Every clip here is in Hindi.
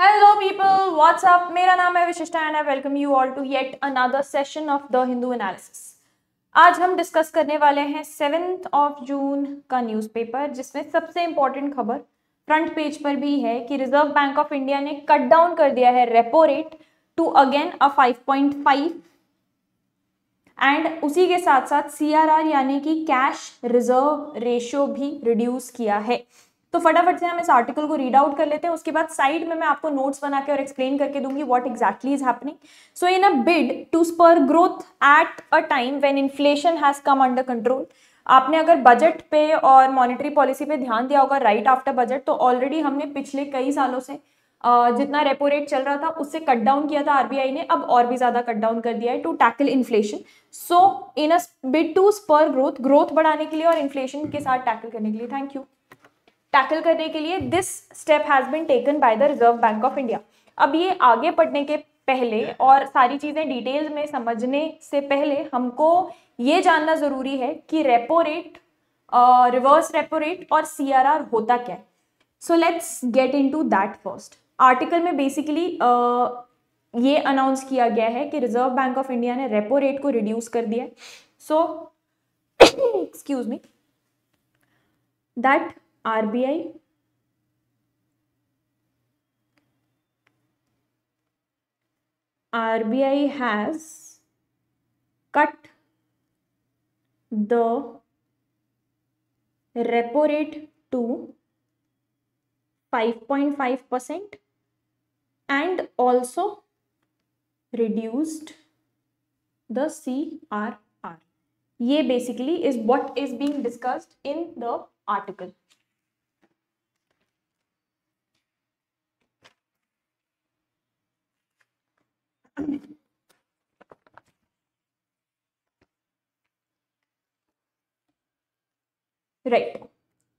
Hello people, WhatsApp. मेरा नाम है Vishishta and I welcome you all to yet another session of the Hindu analysis. आज हम डिस्कस करने वाले हैं 7 जून का न्यूज़पेपर, जिसमें सबसे इंपॉर्टेंट खबर फ्रंट पेज पर भी है कि रिजर्व बैंक ऑफ इंडिया ने कट डाउन कर दिया है repo rate to again 5.5 and उसी के साथ साथ CRR यानी कि कैश रिजर्व रेशियो भी रिड्यूस किया है। तो फटाफट से हम इस आर्टिकल को रीड आउट कर लेते हैं, उसके बाद साइड में मैं आपको नोट्स बना के और एक्सप्लेन करके दूंगी what exactly is happening. So in a bid to spur growth at a time when inflation has come under control. आपने अगर बजट पे और मॉनेटरी पॉलिसी पे ध्यान दिया होगा राइट आफ्टर बजट, तो ऑलरेडी हमने पिछले कई सालों से जितना रेपो रेट चल रहा था उससे कट डाउन किया था आरबीआई ने, अब और भी ज्यादा कट डाउन कर दिया है to tackle inflation. So in a bid to spur growth बढ़ाने के लिए और इन्फ्लेशन के साथ टैकल करने के लिए, थैंक यू, टैकल करने के लिए this step has been taken by the reserve bank of India. अब ये आगे बढ़ने के पहले और सारी चीजें डिटेल में समझने से पहले हमको ये जानना जरूरी है कि repo rate, reverse repo rate और CRR होता क्या है। So let's get into that first. Article में बेसिकली ये अनाउंस किया गया है कि रिजर्व बैंक ऑफ इंडिया ने रेपो रेट को रिड्यूस कर दिया है। So excuse me, that RBI has cut the repo rate to 5.5% and also reduced the CRR. ये basically is what is being discussed in the article. Right,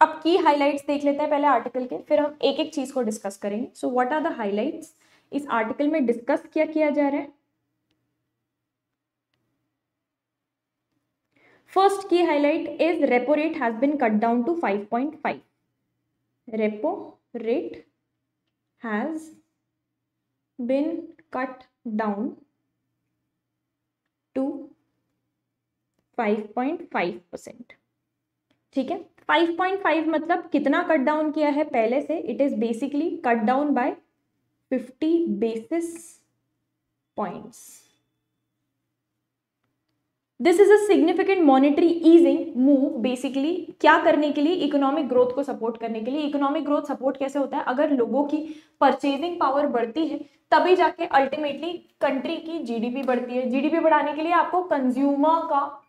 अब की हाइलाइट्स देख लेते हैं पहले आर्टिकल के, फिर हम एक एक चीज को डिस्कस करेंगे। So what are the highlights इस आर्टिकल में डिस्कस क्या किया जा रहा है। फर्स्ट की highlight is repo rate has been cut down to 5.5. Repo rate has been cut down to 5.5%. ठीक है, 5.5 मतलब कितना कट डाउन किया है पहले से? It is basically cut down by 50 basis points. This is a significant monetary easing move, basically क्या करने के लिए? इकोनॉमिक ग्रोथ को सपोर्ट करने के लिए. इकोनॉमिक ग्रोथ सपोर्ट कैसे होता है? अगर लोगों की परचेजिंग पावर बढ़ती है तभी जाके अल्टीमेटली कंट्री की जीडीपी बढ़ती है. जीडीपी बढ़ाने के लिए आपको कंज्यूमर का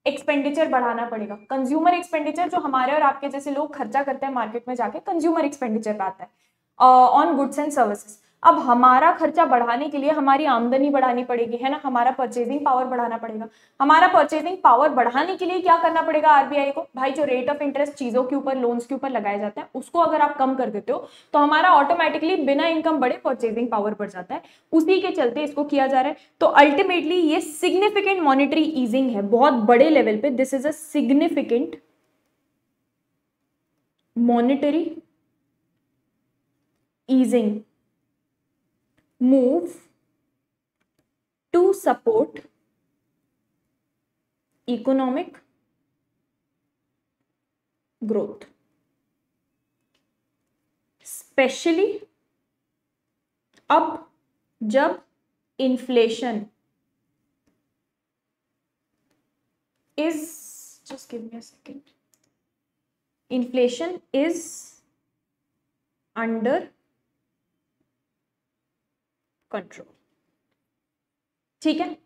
एक्सपेंडिचर बढ़ाना पड़ेगा. कंज्यूमर एक्सपेंडिचर जो हमारे और आपके जैसे लोग खर्चा करते हैं मार्केट में जाके, कंज्यूमर एक्सपेंडिचर पे आता है ऑन गुड्स एंड सर्विसेज. अब हमारा खर्चा बढ़ाने के लिए हमारी आमदनी बढ़ानी पड़ेगी, है ना, हमारा परचेजिंग पावर बढ़ाना पड़ेगा. हमारा परचेजिंग पावर बढ़ाने के लिए क्या करना पड़ेगा आरबीआई को? भाई, जो रेट ऑफ इंटरेस्ट चीजों के ऊपर, लोन्स के ऊपर लगाए जाते हैं, उसको अगर आप कम कर देते हो तो हमारा ऑटोमेटिकली बिना इनकम बढ़े परचेजिंग पावर बढ़ जाता है. उसी के चलते इसको किया जा रहा है. तो अल्टीमेटली ये सिग्निफिकेंट मॉनेटरी ईजिंग है, बहुत बड़े लेवल पे. This is a significant monetary easing move to support economic growth, especially अब जब inflation is, just give me a second, inflation is under control. ठीक है,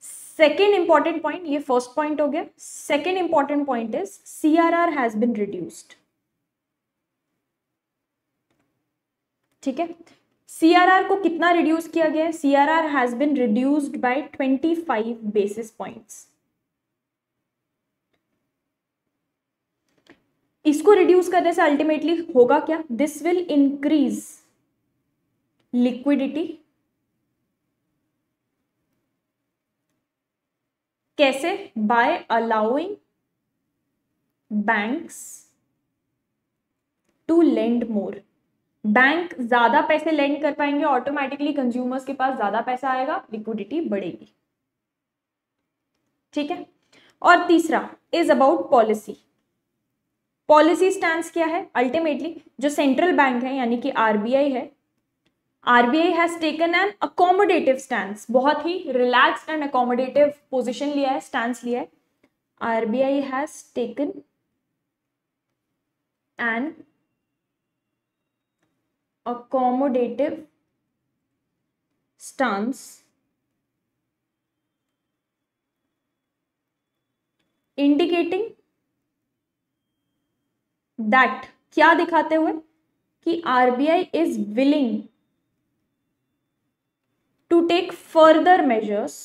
सेकेंड इंपॉर्टेंट पॉइंट, ये फर्स्ट पॉइंट हो गया. Second important point is CRR has been reduced. ठीक है, CRR को कितना रिड्यूस किया गया है? CRR has been reduced by 25 basis points. इसको रिड्यूस करने से अल्टीमेटली होगा क्या? This will increase liquidity. कैसे? By allowing banks to lend more. Bank ज्यादा पैसे लेंड कर पाएंगे, ऑटोमेटिकली कंज्यूमर्स के पास ज्यादा पैसा आएगा, लिक्विडिटी बढ़ेगी। ठीक है। और तीसरा is about policy. Policy stance क्या है? अल्टीमेटली जो सेंट्रल बैंक है यानी कि आरबीआई है, RBI has taken an accommodative stance, बहुत ही रिलैक्स्ड एंड अकोमोडेटिव पोजिशन लिया है, स्टैंस लिया है। RBI has taken an accommodative stance indicating that, क्या दिखाते हुए कि RBI is willing to take further measures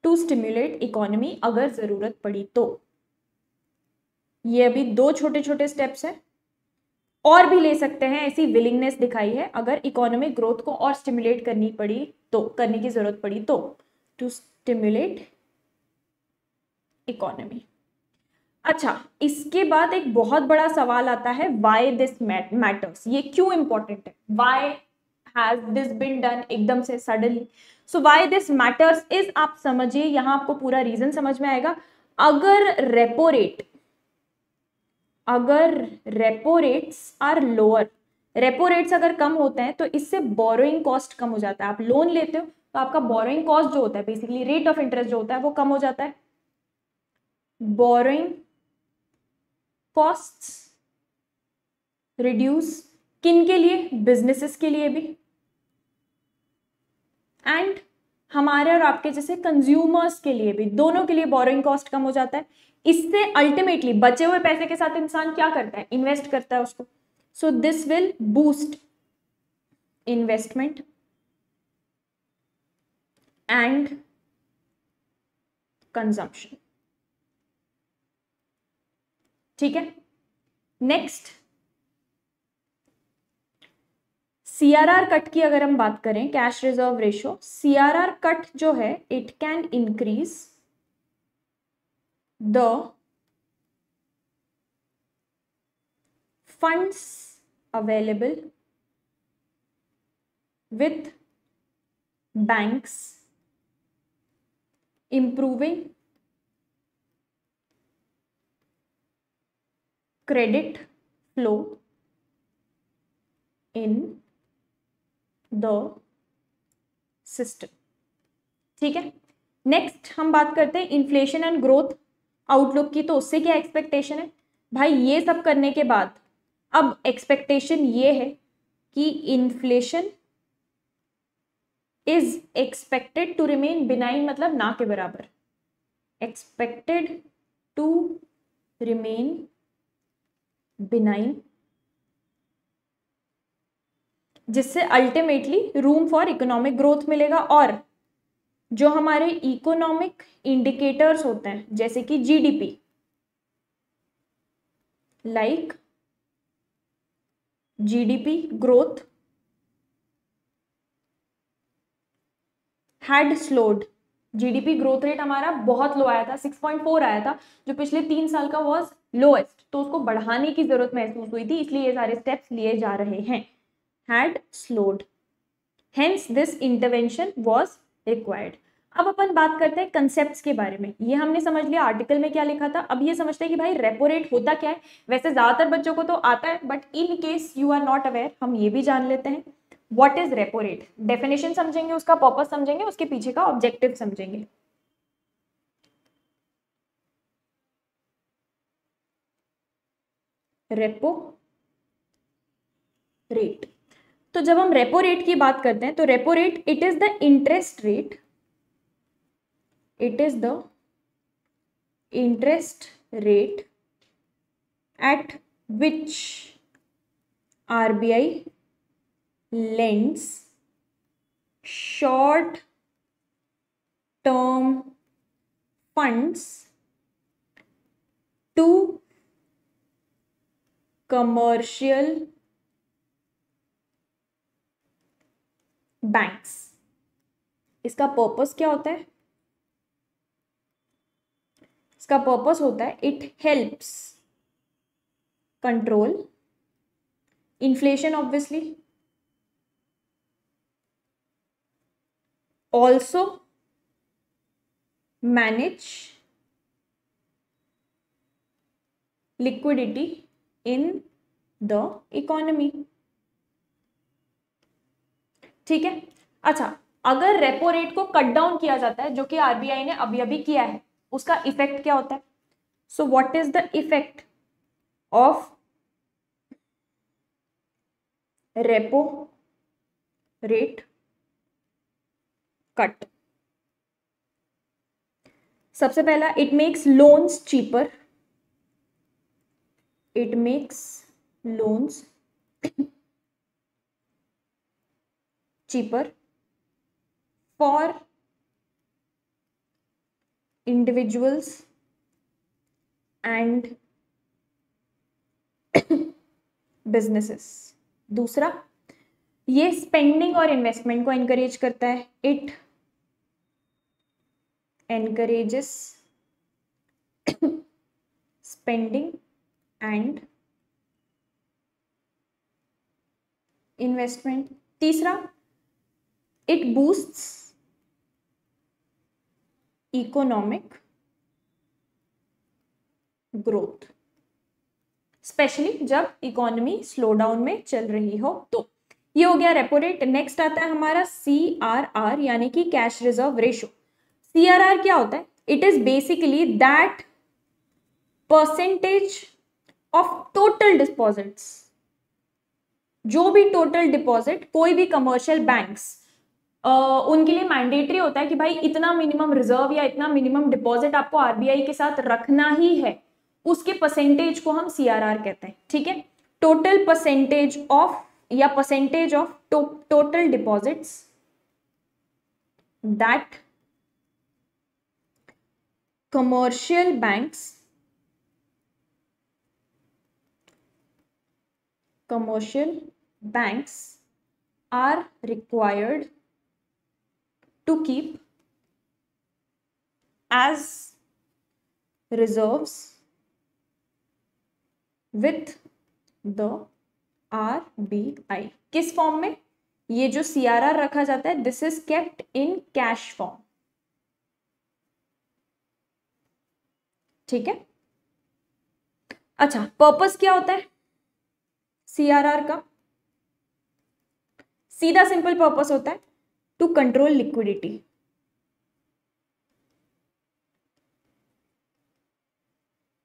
to stimulate economy अगर जरूरत पड़ी तो। ये अभी दो छोटे छोटे स्टेप्स हैं, और भी ले सकते हैं, ऐसी विलिंगनेस दिखाई है अगर इकोनॉमिक ग्रोथ को और स्टिमुलेट करनी पड़ी तो, करने की जरूरत पड़ी तो, टू स्टिमुलेट इकोनॉमी। अच्छा, इसके बाद एक बहुत बड़ा सवाल आता है, व्हाई दिस मैटर्स, ये क्यों इंपॉर्टेंट है, why has this been done एकदम से suddenly. So why this matters is, आप समझिए, यहां आपको पूरा रीजन समझ में आएगा। अगर repo rates are lower, repo rates अगर कम होते हैं तो इससे बोरोइंग कॉस्ट कम हो जाता है। आप लोन लेते हो तो आपका बोरोइंग कॉस्ट जो होता है, बेसिकली रेट ऑफ इंटरेस्ट जो होता है, वो कम हो जाता है। बोरोइंग कॉस्ट्स रिड्यूस, किन के लिए? बिजनेसेस के लिए भी, एंड हमारे और आपके जैसे कंज्यूमर्स के लिए भी, दोनों के लिए बोरोइंग कॉस्ट कम हो जाता है। इससे अल्टीमेटली बचे हुए पैसे के साथ इंसान क्या करता है? इन्वेस्ट करता है उसको। So this will boost investment and consumption. ठीक है। नेक्स्ट, सीआरआर कट की अगर हम बात करें, cash reserve ratio, CRR cut जो है, it can increase the funds available with banks, improving credit flow in the system। ठीक है। नेक्स्ट हम बात करते हैं इन्फ्लेशन एंड ग्रोथ आउटलुक की। तो उससे क्या एक्सपेक्टेशन है भाई? ये सब करने के बाद अब एक्सपेक्टेशन ये है कि inflation is expected to remain benign, मतलब ना के बराबर, एक्सपेक्टेड टू रिमेन बिनाइन, जिससे ultimately room for economic growth मिलेगा। और जो हमारे इकोनॉमिक इंडिकेटर्स होते हैं जैसे कि GDP, like GDP growth had slowed, GDP growth rate हमारा बहुत लो आया था, 6.4 आया था, जो पिछले 3 साल का वॉज लोएस्ट, तो उसको बढ़ाने की जरूरत महसूस हुई थी, इसलिए ये सारे स्टेप्स लिए जा रहे हैं। Had slowed, hence this intervention was required. अब अपन बात करते हैं कंसेप्ट्स के बारे में। ये हमने समझ लिया आर्टिकल में क्या लिखा था, अब ये समझते हैं कि भाई रेपो रेट होता क्या है। वैसे ज्यादातर बच्चों को तो आता है, but in case you are not aware, हम ये भी जान लेते हैं what is repo rate. Definition समझेंगे, उसका पर्पस समझेंगे, उसके पीछे का ऑब्जेक्टिव समझेंगे। रेपो रेट, तो जब हम रेपो रेट की बात करते हैं तो repo rate it is the interest rate, it is the interest rate at which RBI lends short term funds to commercial banks। इसका पर्पस क्या होता है? इसका पर्पस होता है it helps control inflation obviously, also manage liquidity in the economy. ठीक है, अच्छा अगर रेपो रेट को कट डाउन किया जाता है, जो कि आरबीआई ने अभी अभी किया है, उसका इफेक्ट क्या होता है? So what is the effect of repo rate cut? सबसे पहला, it makes loans cheaper, it makes loans cheaper for individuals and businesses। दूसरा, ये स्पेंडिंग और इन्वेस्टमेंट को एनकरेज करता है, it encourages spending and investment. तीसरा, it boosts economic growth, especially जब इकोनॉमी स्लो डाउन में चल रही हो। तो ये हो गया रेपो रेट। नेक्स्ट आता है हमारा CRR यानी कि कैश रिजर्व रेशो। CRR क्या होता है? It is basically that percentage of total deposits, जो भी टोटल डिपॉजिट कोई भी कमर्शियल बैंक्स उनके लिए मैंडेटरी होता है कि भाई इतना मिनिमम रिजर्व या इतना मिनिमम डिपॉजिट आपको आरबीआई के साथ रखना ही है, उसके परसेंटेज को हम CRR कहते हैं। ठीक है, टोटल परसेंटेज ऑफ या percentage of total deposits that commercial banks are required to keep as reserves with the RBI। किस फॉर्म में? ये जो CRR रखा जाता है, this is kept in cash form. ठीक है, अच्छा पर्पस क्या होता है CRR का? सीधा सिंपल पर्पस होता है to control liquidity.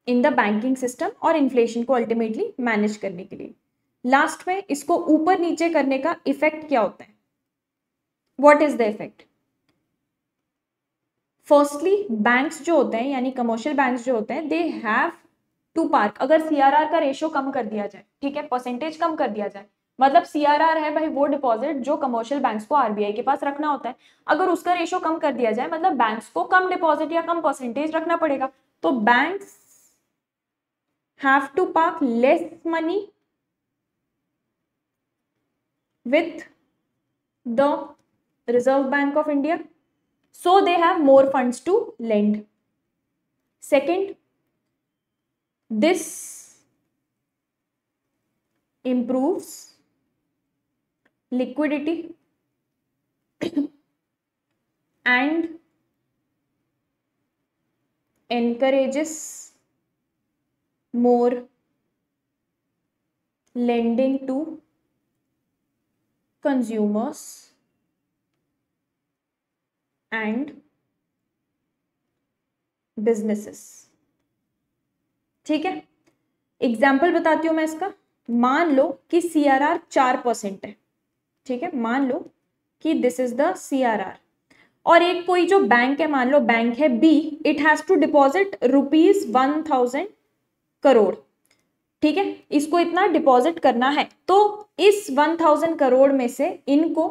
In the banking system और इन्फ्लेशन को अल्टीमेटली मैनेज करने के लिए। लास्ट में इसको ऊपर नीचे करने का इफेक्ट क्या होता है? What is the effect? Firstly banks जो होते हैं यानी कमर्शियल बैंक्स जो होते हैं, दे हैव टू पार्क। अगर CRR का रेशो कम कर दिया जाए, ठीक है, परसेंटेज कम कर दिया जाए, मतलब CRR है भाई वो डिपॉजिट जो कमर्शियल बैंक्स को आरबीआई के पास रखना होता है, अगर उसका रेशो कम कर दिया जाए मतलब बैंक्स को कम डिपॉजिट या कम परसेंटेज रखना पड़ेगा। तो banks have to park less money with the reserve bank of India, so they have more funds to lend. Second, this improves liquidity and encourages more lending to consumers and businesses। ठीक है, एग्जाम्पल बताती हूं मैं इसका। मान लो कि CRR 4% है, ठीक है, मान लो कि दिस इज द CRR, और एक कोई जो बैंक है, मान लो बैंक है B, it has to deposit ₹1000 crore. ठीक है, इसको इतना डिपॉजिट करना है, तो इस 1000 करोड़ में से इनको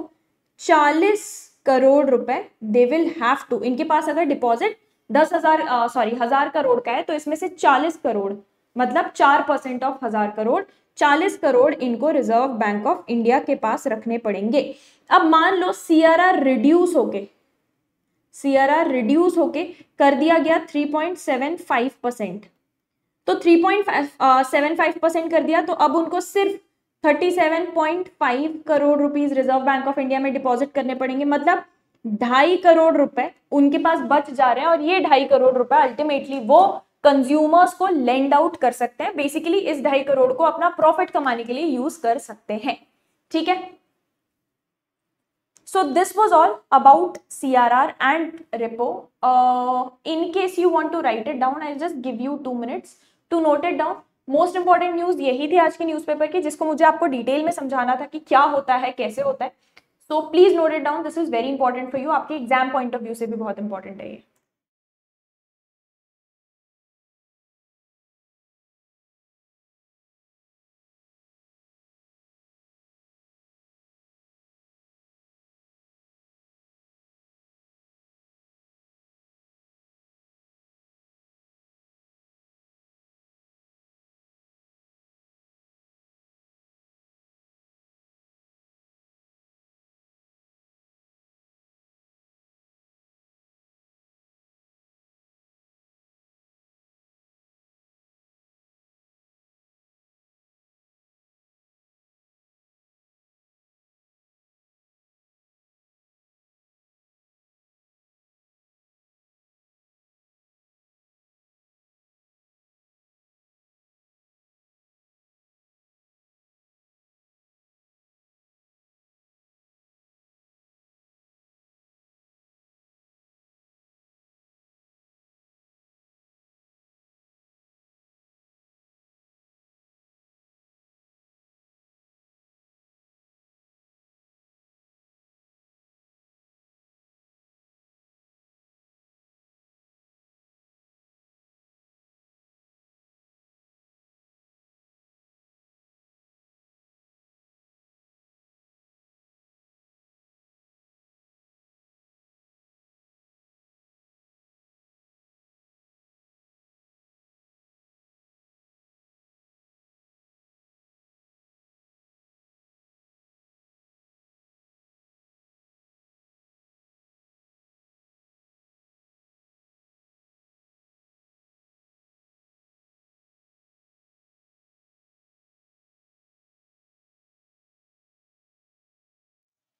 40 करोड़ रुपए दे विल हैव टू, इनके पास अगर डिपॉजिट 1000 करोड़ का है तो इसमें से 40 करोड़ मतलब 4% ऑफ 1000 करोड़, 40 करोड़ इनको रिजर्व बैंक ऑफ इंडिया के पास रखने पड़ेंगे। अब मान लो CRR रिड्यूस होके CRR रिड्यूस होके कर दिया गया 3.75%। तो 3.75% कर दिया, तो अब उनको सिर्फ 37.5 crore rupees reserve bank of India में डिपॉजिट करने पड़ेंगे। मतलब 2.5 करोड़ रुपए उनके पास बच जा रहे हैं, और ये 2.5 करोड़ रुपए अल्टीमेटली वो कंज्यूमर्स को लेंड आउट कर सकते हैं। बेसिकली इस 2.5 करोड़ को अपना प्रॉफिट कमाने के लिए यूज कर सकते हैं। ठीक है, so this was all about CRR and repo. In case you want to write it down, I'll just give you 2 minutes to note it down. Most important news यही थी आज के न्यूज़पेपर की, जिसको मुझे आपको डिटेल में समझाना था कि क्या होता है, कैसे होता है। So please note it down, this is very important for you, आपके एग्जाम पॉइंट ऑफ व्यू से भी बहुत इंपॉर्टेंट है ये।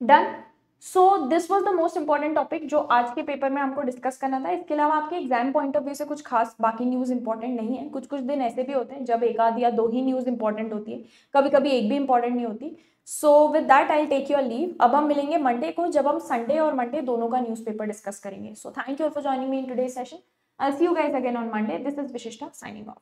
Done. So this was the most important topic जो आज के पेपर में हमको डिस्कस करना था। इसके अलावा आपके एग्जाम पॉइंट ऑफ व्यू से कुछ खास बाकी न्यूज़ इंपॉर्टेंट नहीं है। कुछ कुछ दिन ऐसे भी होते हैं जब एक आध या दो ही न्यूज़ इंपॉर्टेंट होती है, कभी कभी एक भी इंपॉर्टेंट नहीं होती। So with that I take your leave. अब हम मिलेंगे मंडे को, जब हम संडे और मंडे दोनों का न्यूज़पेपर डिस्कस करेंगे। So thank you for joining me in today's session. I see you guys again on Monday. This is Vishishta signing of.